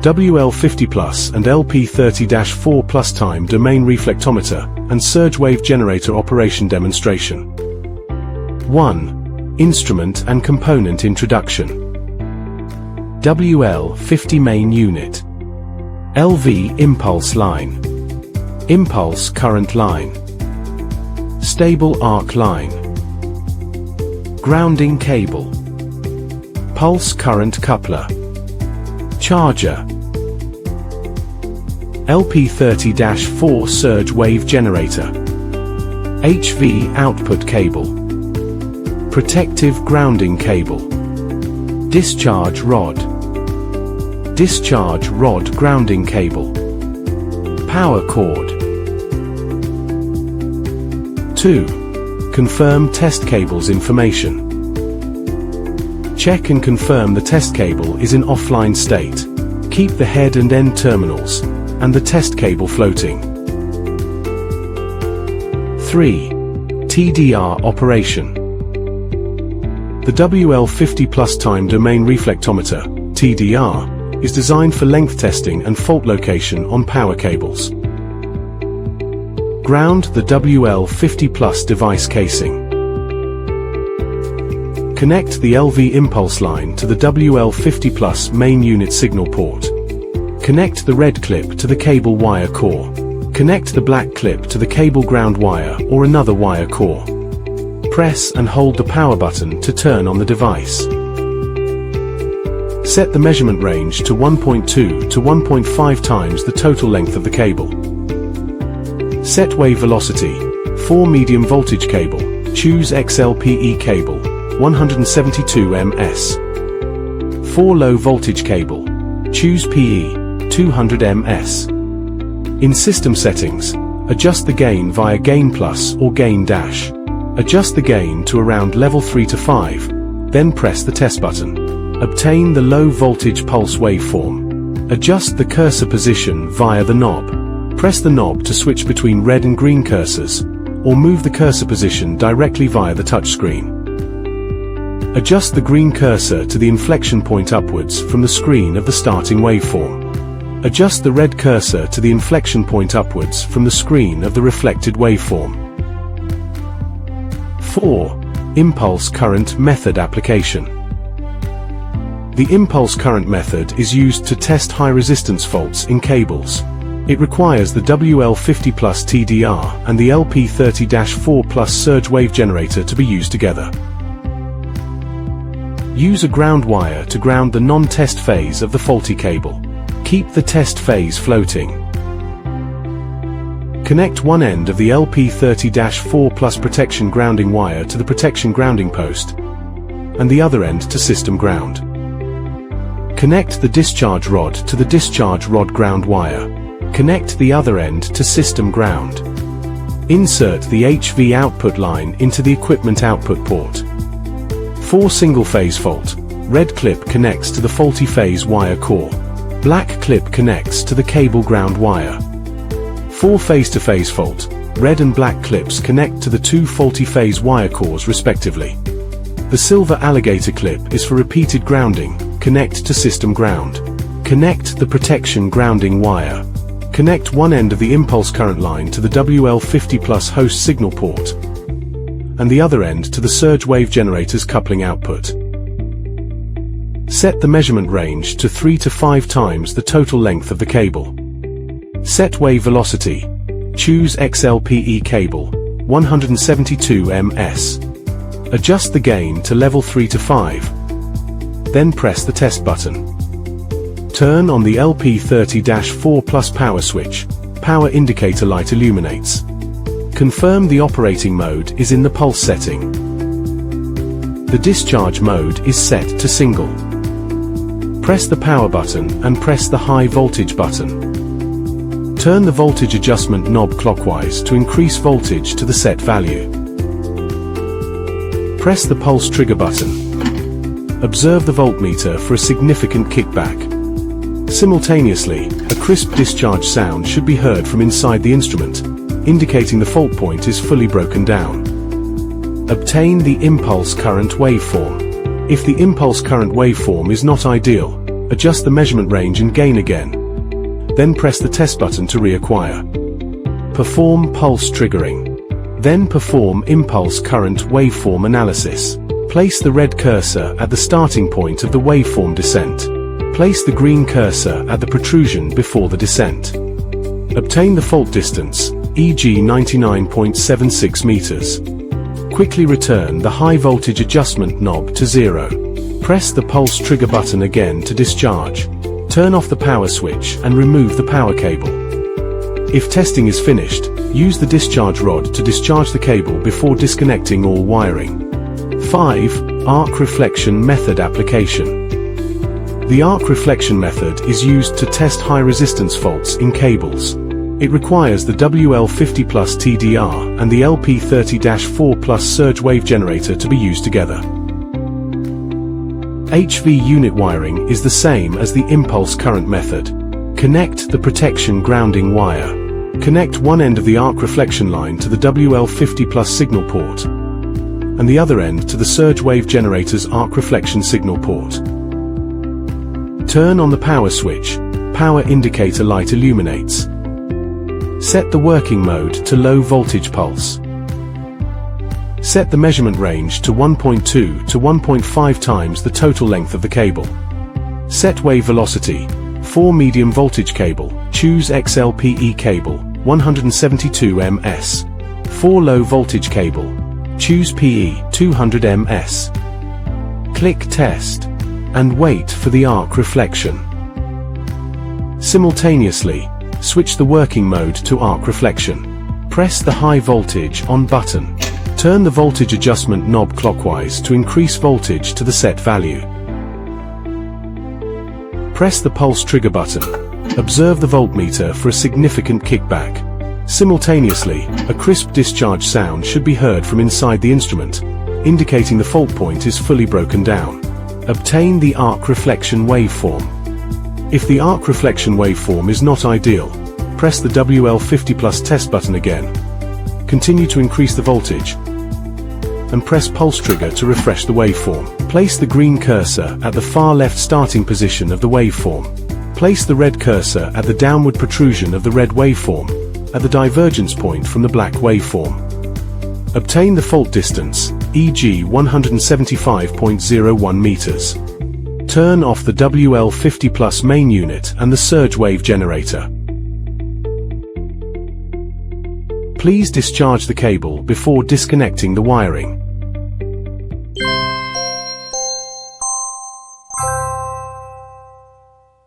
WL50 Plus and LP30-4 Plus time domain reflectometer and surge wave generator operation demonstration. 1. Instrument and component introduction. WL50 main unit. LV impulse line. Impulse current line. Stable arc line. Grounding cable. Pulse current coupler. Charger. LP30-4 surge wave generator. HV output cable. Protective grounding cable. Discharge rod. Discharge rod grounding cable. Power cord. 2. Confirm test cable's information. Check and confirm the test cable is in offline state. Keep the head and end terminals and the test cable floating. 3. TDR operation. The WL50 Plus time domain reflectometer, TDR, is designed for length testing and fault location on power cables. Ground the WL50 Plus device casing. Connect the LV impulse line to the WL50 Plus main unit signal port. Connect the red clip to the cable wire core. Connect the black clip to the cable ground wire or another wire core. Press and hold the power button to turn on the device. Set the measurement range to 1.2 to 1.5 times the total length of the cable. Set wave velocity. 4 medium voltage cable. Choose XLPE cable. 172 ms. 4 low voltage cable. Choose PE, 200 ms. In system settings, adjust the gain via Gain Plus or Gain Dash. Adjust the gain to around level 3 to 5, then press the test button. Obtain the low voltage pulse waveform. Adjust the cursor position via the knob. Press the knob to switch between red and green cursors, or move the cursor position directly via the touchscreen. Adjust the green cursor to the inflection point upwards from the screen of the starting waveform. Adjust the red cursor to the inflection point upwards from the screen of the reflected waveform. 4. Impulse current method application. The impulse current method is used to test high resistance faults in cables. It requires the WL50 Plus TDR and the LP30-4 Plus surge wave generator to be used together. Use a ground wire to ground the non-test phase of the faulty cable. Keep the test phase floating. Connect one end of the LP30-4 Plus protection grounding wire to the protection grounding post, and the other end to system ground. Connect the discharge rod to the discharge rod ground wire. Connect the other end to system ground. Insert the HV output line into the equipment output port. 4 single-phase fault. Red clip connects to the faulty phase wire core. Black clip connects to the cable ground wire. 4 phase-to-phase fault. Red and black clips connect to the 2 faulty phase wire cores respectively. The silver alligator clip is for repeated grounding. Connect to system ground. Connect the protection grounding wire. Connect one end of the impulse current line to the WL50 Plus host signal port, and the other end to the surge wave generator's coupling output. Set the measurement range to 3 to 5 times the total length of the cable. Set wave velocity. Choose XLPE cable, 172 ms. Adjust the gain to level 3 to 5. Then press the test button. Turn on the LP30-4 Plus power switch. Power indicator light illuminates. Confirm the operating mode is in the pulse setting. The discharge mode is set to single. Press the power button and press the high voltage button. Turn the voltage adjustment knob clockwise to increase voltage to the set value. Press the pulse trigger button. Observe the voltmeter for a significant kickback. Simultaneously, a crisp discharge sound should be heard from inside the instrument, indicating the fault point is fully broken down. Obtain the impulse current waveform. If the impulse current waveform is not ideal, Adjust the measurement range and gain again. Then press the test button to reacquire. Perform pulse triggering. Then perform impulse current waveform analysis. Place the red cursor at the starting point of the waveform descent. Place the green cursor at the protrusion before the descent. Obtain the fault distance, e.g. 99.76 meters. Quickly return the high voltage adjustment knob to 0. Press the pulse trigger button again to discharge. Turn off the power switch and remove the power cable. If testing is finished, use the discharge rod to discharge the cable before disconnecting all wiring. 5. Arc reflection method application. The arc reflection method is used to test high resistance faults in cables. It requires the WL50 plus TDR and the LP30-4 plus surge wave generator to be used together. HV unit wiring is the same as the impulse current method. Connect the protection grounding wire. Connect one end of the arc reflection line to the WL50 plus signal port, and the other end to the surge wave generator's arc reflection signal port. Turn on the power switch. Power indicator light illuminates. Set the working mode to low voltage pulse. Set the measurement range to 1.2 to 1.5 times the total length of the cable. Set wave velocity. For medium voltage cable, choose XLPE cable, 172 ms. For low voltage cable, choose PE, 200 ms. Click Test, and wait for the arc reflection. Simultaneously, switch the working mode to arc reflection. Press the high voltage on button. Turn the voltage adjustment knob clockwise to increase voltage to the set value. Press the pulse trigger button. Observe the voltmeter for a significant kickback. Simultaneously, a crisp discharge sound should be heard from inside the instrument, indicating the fault point is fully broken down. Obtain the arc reflection waveform. If the arc reflection waveform is not ideal, press the WL50 plus test button again. Continue to increase the voltage, and press pulse trigger to refresh the waveform. Place the green cursor at the far left starting position of the waveform. Place the red cursor at the downward protrusion of the red waveform, at the divergence point from the black waveform. Obtain the fault distance, e.g. 175.01 meters. Turn off the WL50 plus main unit and the surge wave generator. Please discharge the cable before disconnecting the wiring.